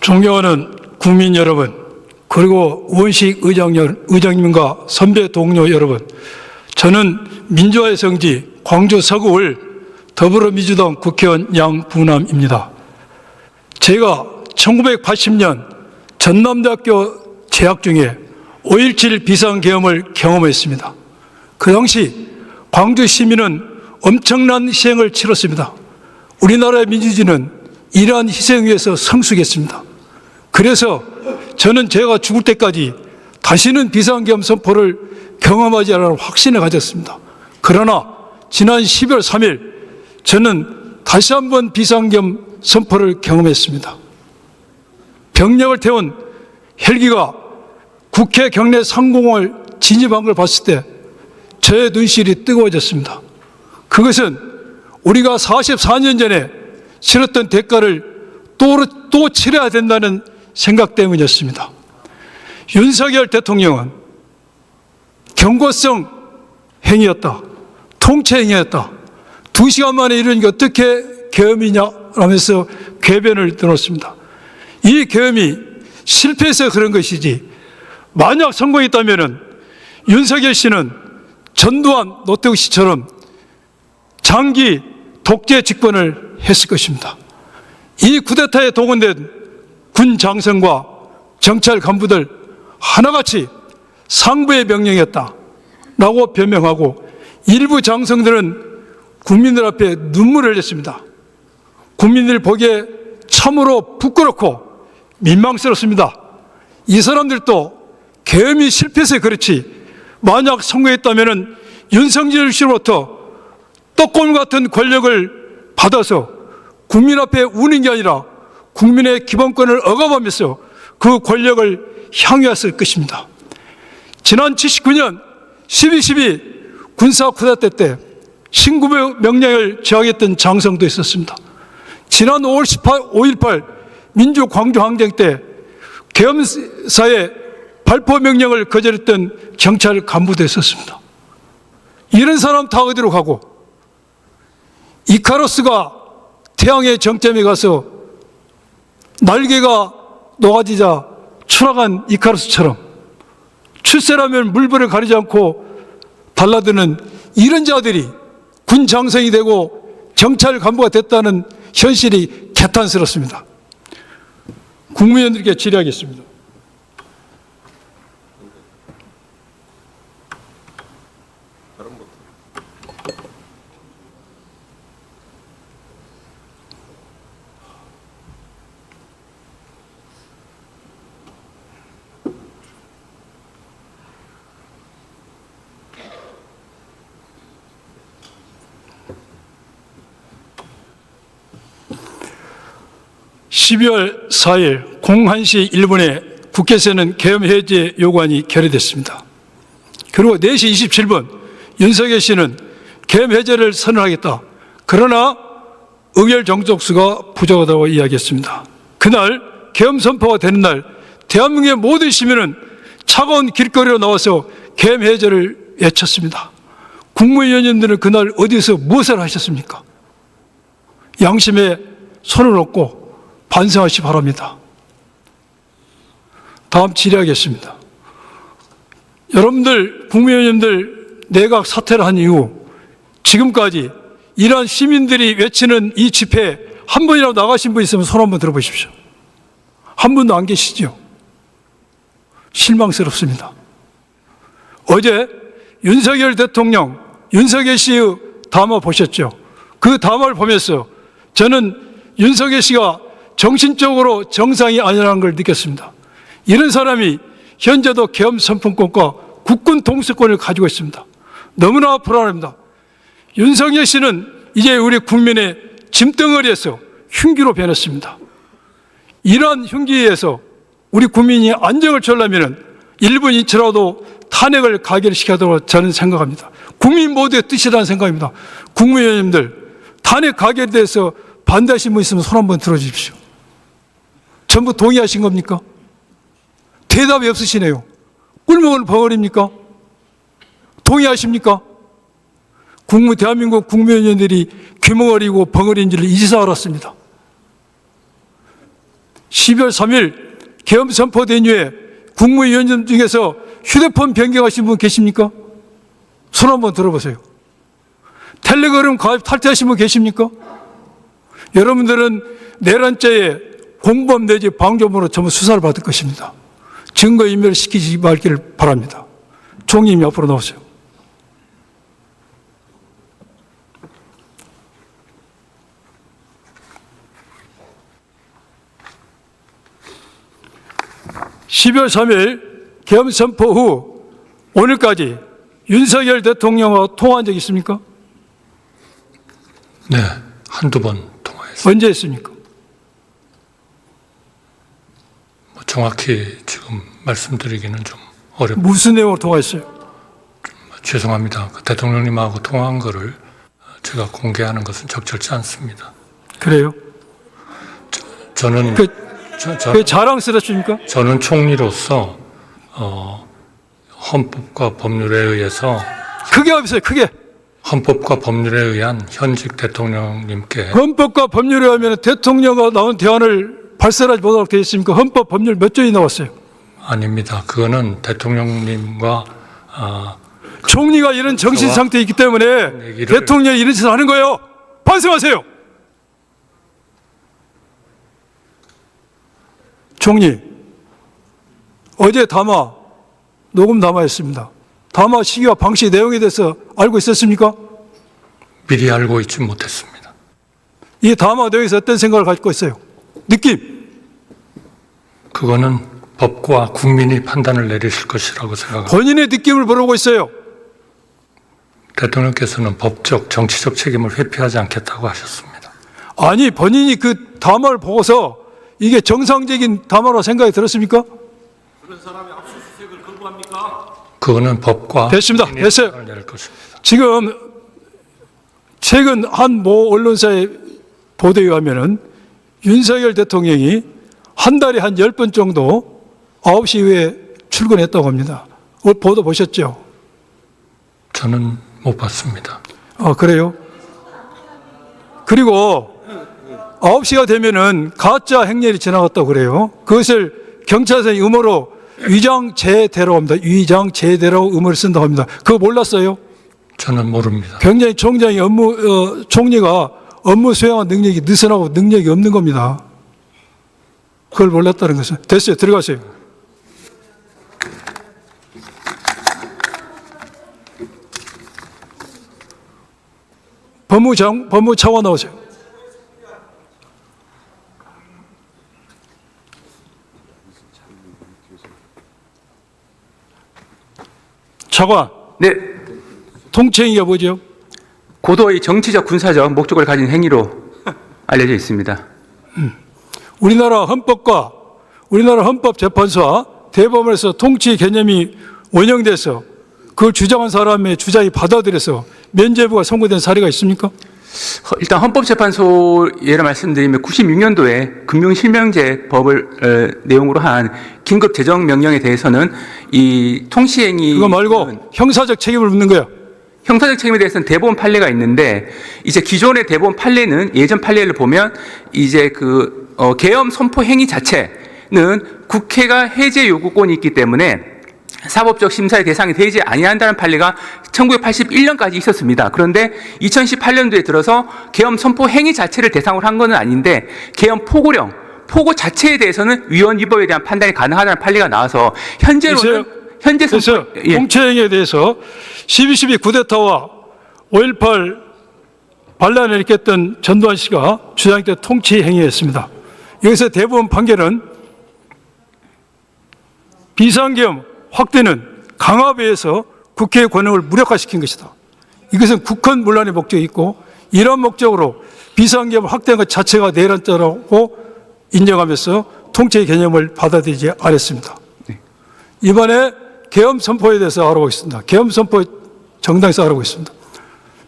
존경하는 국민 여러분, 그리고 원식 의장님과 선배 동료 여러분, 저는 민주화의 성지 광주 서구을 더불어민주당 국회의원 양부남입니다. 제가 1980년 전남대학교 재학 중에 5.17 비상계엄을 경험했습니다. 그 당시 광주 시민은 엄청난 희생을 치렀습니다. 우리나라의 민주주의는 이러한 희생 위에서 성숙했습니다. 그래서 저는 제가 죽을 때까지 다시는 비상계엄 선포를 경험하지 않을 확신을 가졌습니다. 그러나 지난 12월 3일 저는 다시 한번 비상계엄 선포를 경험했습니다. 병력을 태운 헬기가 국회 경내 상공을 진입한 걸 봤을 때 저의 눈시울이 뜨거워졌습니다. 그것은 우리가 44년 전에 치렀던 대가를 또 치러야 된다는 생각 때문이었습니다. 윤석열 대통령은 경고성 행위였다, 통치 행위였다, 2시간 만에 이런 게 어떻게 계엄이냐 하면서 궤변을 들었습니다. 이 계엄이 실패해서 그런 것이지, 만약 성공했다면 윤석열 씨는 전두환, 노태우 씨처럼 장기 독재 집권을 했을 것입니다. 이 쿠데타에 동원된 군 장성과 경찰 간부들 하나같이 상부의 명령이었다라고 변명하고, 일부 장성들은 국민들 앞에 눈물을 흘렸습니다. 국민들 보기에 참으로 부끄럽고 민망스럽습니다. 이 사람들도 계엄이 실패해서 그렇지, 만약 성공했다면 윤석열 씨로부터 떡골 같은 권력을 받아서 국민 앞에 우는 게 아니라 국민의 기본권을 억압하면서 그 권력을 향유했을 것입니다. 지난 79년 12.12 군사 쿠데타 때 신구의 명령을 저항했던 장성도 있었습니다. 지난 5.18 민주광주항쟁 때 계엄사의 발포 명령을 거절했던 경찰 간부도 있었습니다. 이런 사람 다 어디로 가고, 이카루스가 태양의 정점에 가서 날개가 녹아지자 추락한 이카루스처럼 출세라면 물불을 가리지 않고 달라드는 이런 자들이 군 장성이 되고 경찰 간부가 됐다는 현실이 개탄스럽습니다. 국무위원들께 질의하겠습니다. (12월 4일) 01시 1분에 국회에서는 계엄 해제 요구안이 결의됐습니다. 그리고 4시 27분 윤석열 씨는 계엄 해제를 선언하겠다, 그러나 의결 정족수가 부족하다고 이야기했습니다. 그날 계엄 선포가 되는 날 대한민국의 모든 시민은 차가운 길거리로 나와서 계엄 해제를 외쳤습니다. 국무위원님들은 그날 어디서 무엇을 하셨습니까? 양심에 손을 얹고 반성하시 바랍니다. 다음 질의하겠습니다. 여러분들, 국무위원님들 내각 사퇴를 한 이후 지금까지 이러한 시민들이 외치는 이 집회에 한 번이라도 나가신 분 있으면 손 한번 들어보십시오. 한 분도 안 계시죠? 실망스럽습니다. 어제 윤석열 대통령, 윤석열 씨의 담화 보셨죠? 그 담화를 보면서 저는 윤석열 씨가 정신적으로 정상이 아니라는 걸 느꼈습니다. 이런 사람이 현재도 계엄 선포권과 국군 통수권을 가지고 있습니다. 너무나 불안합니다. 윤석열 씨는 이제 우리 국민의 짐덩어리에서 흉기로 변했습니다. 이러한 흉기에서 우리 국민이 안정을 취하려면 1분 이치라도 탄핵을 가결시켜야 한다고 저는 생각합니다. 국민 모두의 뜻이라는 생각입니다. 국무위원님들, 탄핵 가결에 대해서 반대하신 분 있으면 손 한번 들어주십시오. 전부 동의하신 겁니까? 대답이 없으시네요. 꿀먹은 벙어리입니까? 동의하십니까? 대한민국 국무위원들이 귀머거리고 벙어리인 줄 이제서 알았습니다. 12월 3일 계엄 선포된 이후에 국무위원님 중에서 휴대폰 변경하신 분 계십니까? 손 한번 들어보세요. 텔레그램 가입 탈퇴하신 분 계십니까? 여러분들은 내란죄에 공범 내지 방조범으로 전부 수사를 받을 것입니다. 증거인멸 시키지 말기를 바랍니다. 총리님 앞으로 나오세요. (12월 3일) 계엄 선포 후 오늘까지 윤석열 대통령과 통화한 적 있습니까? 네, 한두 번 통화했습니다. 언제 했습니까? 정확히 지금 말씀드리기는 좀 어렵고 무슨 내용으로 통화했어요? 죄송합니다. 그 대통령님하고 통화한 거를 제가 공개하는 것은 적절치 않습니다. 그래요? 저는 그게 자랑스럽습니까? 저는 총리로서 헌법과 법률에 의해서 크게 하세요. 크게. 헌법과 법률에 의한 현직 대통령님께 헌법과 법률에 하면 대통령과 나온 대안을 발설하지 못하도록 되어 있습니까? 헌법 법률 몇 조이 나왔어요? 아닙니다. 그거는 대통령님과 총리가 이런 정신 상태에 있기 때문에 대통령이 이런 짓을 하는 거예요. 반성하세요. 총리, 어제 녹음 담화했습니다. 담화 시기와 방식 내용에 대해서 알고 있었습니까? 미리 알고 있지 못했습니다. 이 담화 내용에서 어떤 생각을 가지고 있어요? 느낌. 그거는 법과 국민이 판단을 내리실 것이라고 생각합니다. 본인의 느낌을 물어보고 있어요. 대통령께서는 법적, 정치적 책임을 회피하지 않겠다고 하셨습니다. 아니, 본인이 그 담화를 보고서 이게 정상적인 담화로 생각이 들었습니까? 그런 사람이 압수수색을 거부합니까? 그거는 법과 됐습니다. 됐어요. 판단을 내릴 것입니다. 지금 최근 한 모 언론사의 보도에 의하면은 윤석열 대통령이 한 달에 한 10번 정도 9시 이후에 출근했다고 합니다. 오늘 보도 보셨죠? 저는 못 봤습니다. 그래요? 그리고 9시가 되면은 가짜 행렬이 지나갔다고 그래요. 그것을 경찰서의 음모로 위장재대라고 합니다. 위장재대라고 음모를 쓴다고 합니다. 그거 몰랐어요? 저는 모릅니다. 굉장히 총리가 업무 수행한 능력이 느슨하고 능력이 없는 겁니다. 그걸 몰랐다는 것은. 됐어요. 들어가세요. 법무차관 나오세요. 차관. 네, 통치행위가 뭐죠? 고도의 정치적 군사적 목적을 가진 행위로 알려져 있습니다. 우리나라 헌법재판소와 대법원에서 통치 개념이 원형돼서 그걸 주장한 사람의 주장이 받아들여서 면죄부가 선고된 사례가 있습니까? 일단 헌법재판소 예를 말씀드리면 96년도에 금융실명제법을 내용으로 한 긴급 재정 명령에 대해서는 이 통치행위 그거 말고 형사적 책임을 묻는 거야. 형사적 책임에 대해서는 대법원 판례가 있는데 이제 기존의 대법원 판례는 예전 판례를 보면 이제 계엄 선포 행위 자체는 국회가 해제 요구권이 있기 때문에 사법적 심사의 대상이 되지 아니한다는 판례가 1981년까지 있었습니다. 그런데 2018년도에 들어서 계엄 선포 행위 자체를 대상으로 한 것은 아닌데 계엄 포고 자체에 대해서는 위헌 위법에 대한 판단이 가능하다는 판례가 나와서 현재로는 현재 선포 통치행위에 대해서 12.12 쿠데타와 5.18 반란을 일으켰던 전두환 씨가 주장했던 통치행위였습니다. 여기서 대법원 판결은 비상계엄 확대는 강압에 의해서 국회의 권한을 무력화시킨 것이다. 이것은 국헌 문란의 목적이 있고 이런 목적으로 비상계엄을 확대한 것 자체가 내란죄라고 인정하면서 통치의 개념을 받아들이지 않았습니다. 이번에 계엄 선포에 대해서 알아보겠습니다. 계엄 선포 정당에서 알아보겠습니다.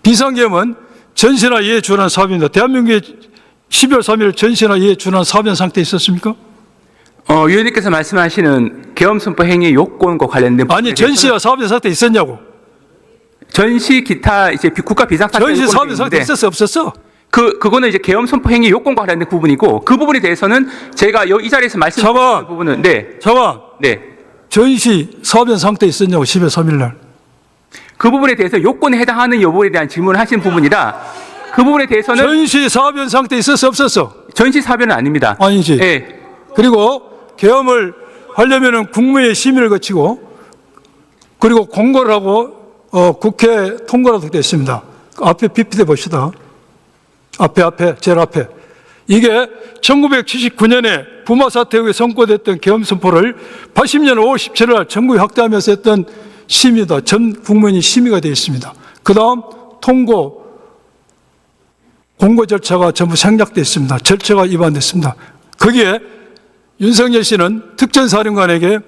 비상계엄은 전시나 이에 준한 사업입니다. 대한민국에 12월 3일 전시나 이에 준한 사업인 상태에 있었습니까? 위원님께서 말씀하시는 계엄 선포 행위 요건과 관련된 아니 전시와 사업인 상태에 있었냐고. 전시 기타 이제 국가 비상사태 전시 사업인 상태에 있었어 없었어? 그거는 이제 계엄 선포 행위 요건과 관련된 부분이고 그 부분에 대해서는 제가 이 자리에서 말씀드린 부분은 잠깐. 네. 전시 사변 상태에 있었냐고 10월 3일 날. 그 부분에 대해서 요건에 해당하는 여부에 대한 질문을 하신 부분이라 그 부분에 대해서는 전시 사변 상태에 있었어 없었어? 전시 사변은 아닙니다. 아니지. 예. 그리고 계엄을 하려면은 국무회의 심의를 거치고 그리고 공고를 하고 국회 통과라도 됐습니다. 앞에 PPT 봅시다. 제일 앞에. 이게 1979년에 부마 사태 후에 선고됐던 계엄 선포를 80년 5월 17일 날 전국에 확대하면서 했던 심의다. 전 국무회의 심의가 되어 있습니다. 그 다음 공고 절차가 전부 생략되어 있습니다. 절차가 위반됐습니다. 거기에 윤석열 씨는 특전사령관에게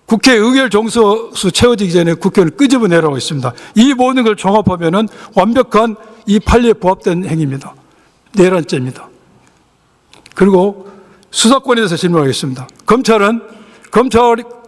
국회 의결 종소수 채워지기 전에 국회를 끄집어내라고 했습니다. 이 모든 걸 종합하면은 완벽한 이 판례에 부합된 행위입니다. 내란죄입니다. 그리고 수사권에 대해서 질문하겠습니다.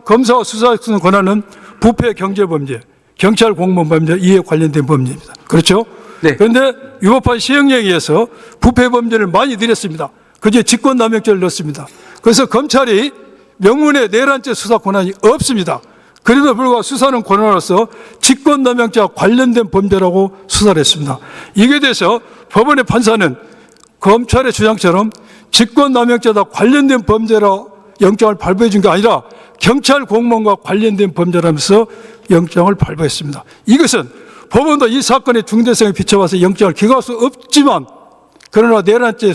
검사와 수사 권한은 부패 경제범죄, 경찰 공무원 범죄 이에 관련된 범죄입니다. 그렇죠? 네. 그런데 위법한 시행령에 의해서 부패 범죄를 많이 늘렸습니다. 그제 직권남용죄를 넣었습니다. 그래서 검찰이 명문의 내란죄 수사 권한이 없습니다. 그래도 불구하고 수사는 권한으로서 직권남용죄와 관련된 범죄라고 수사를 했습니다. 이에 대해서 법원의 판사는 검찰의 주장처럼 직권남용죄와 관련된 범죄라 영장을 발부해 준 게 아니라 경찰 공무원과 관련된 범죄라면서 영장을 발부했습니다. 이것은 법원도 이 사건의 중대성에 비춰봐서 영장을 기각할 수 없지만 그러나 내란죄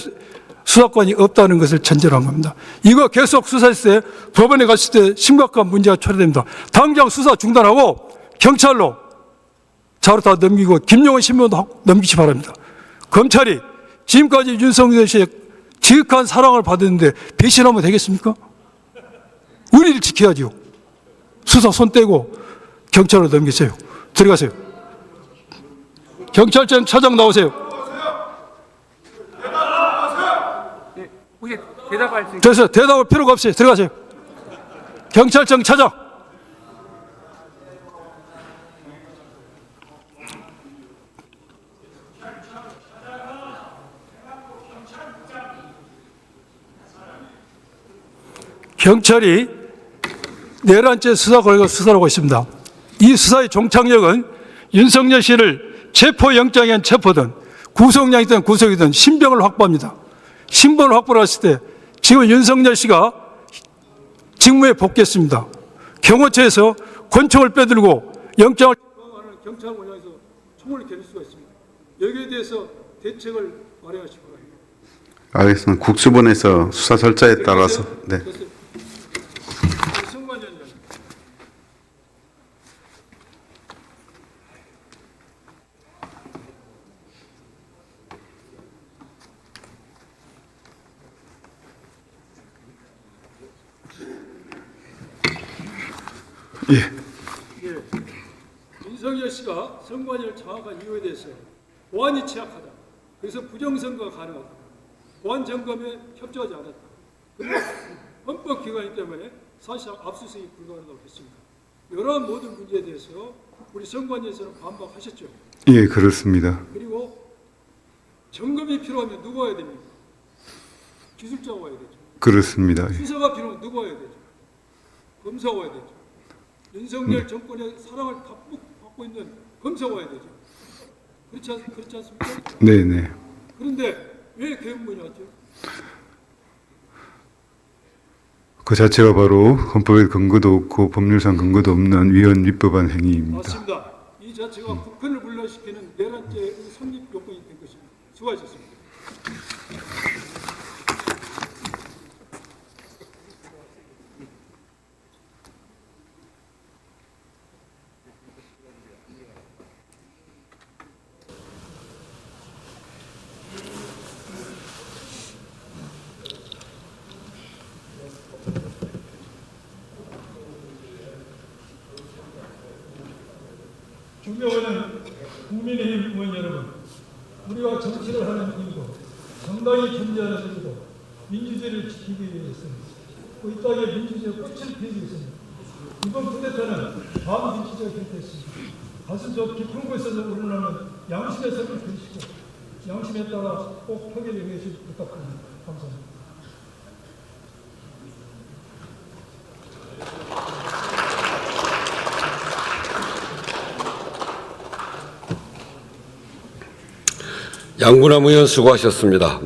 수사권이 없다는 것을 전제로 한 겁니다. 이거 계속 수사했을 때 법원에 갔을 때 심각한 문제가 초래됩니다. 당장 수사 중단하고 경찰로 자료 다 넘기고 김용은 신문도 넘기시 바랍니다. 검찰이 지금까지 윤석열 씨의 지극한 사랑을 받았는데 배신하면 되겠습니까? 우리를 지켜야죠. 수사 손 떼고 경찰로 넘기세요. 들어가세요. 경찰청 차장 나오세요. 혹시 대답할 수 됐어요. 대답할 필요가 없어요. 들어가세요. 경찰청 차장. 경찰이 내란죄 수사 걸고 수사를 하고 있습니다. 이 수사의 종착역은 윤석열 씨를 체포영장이든 체포든 구속영이든 구속이든 신병을 확보합니다. 신병을 확보를 했을 때 지금 윤석열 씨가 직무에 복귀했습니다. 경호처에서 권총을 빼들고 영장을 하는 경찰원장에서 총을 겨눌 수가 있습니다. 여기에 대해서 대책을 마련하시기 바랍니다. 알겠습니다. 국수본에서 수사 절차에 따라서 네. 윤석열 씨가 선관위를 장악한 이유에 대해서 보안이 취약하다. 그래서 부정선거가 가능하다. 보안 점검에 협조하지 않았다. 그리고 헌법기관이기 때문에 사실상 압수수색이 불가능하다고 했습니다. 이러한 모든 문제에 대해서 우리 선관위에서는 반박하셨죠. 예, 그렇습니다. 그리고 점검이 필요하면 누가 와야 됩니까? 기술자가 와야 되죠. 그렇습니다. 예. 수사가 필요하면 누가 와야 되죠? 검사가 와야 되죠. 윤석열 정권의 사랑을 받고 있는 검사가 와야 되죠. 그렇지 않습니까? 네네. 그런데 왜 계엄문이 왔죠? 그 자체가 바로 헌법에 근거도 없고 법률상 근거도 없는 위헌 위법한 행위입니다. 맞습니다. 이 자체가 국권을 분란시키는 내란죄의 성립 요건이 된 것입니다. 수고하셨습니다. 존경하는 국민의힘 의원 여러분, 우리가 정치를 하는 이유도 정당이 존재하는 이유도 민주주의를 지키기 위해서입니다. 이 땅에 민주주의의 꽃을 피우기 위해서입니다. 이번 쿠데타는 반민주주의가 결정했습니다. 가슴 저 깊은 곳에서 우러나는 양심의 선을 그리시고 양심에 따라 꼭 표결에 응해주시기 부탁합니다. 감사합니다. 양분함 의원 수고하셨습니다.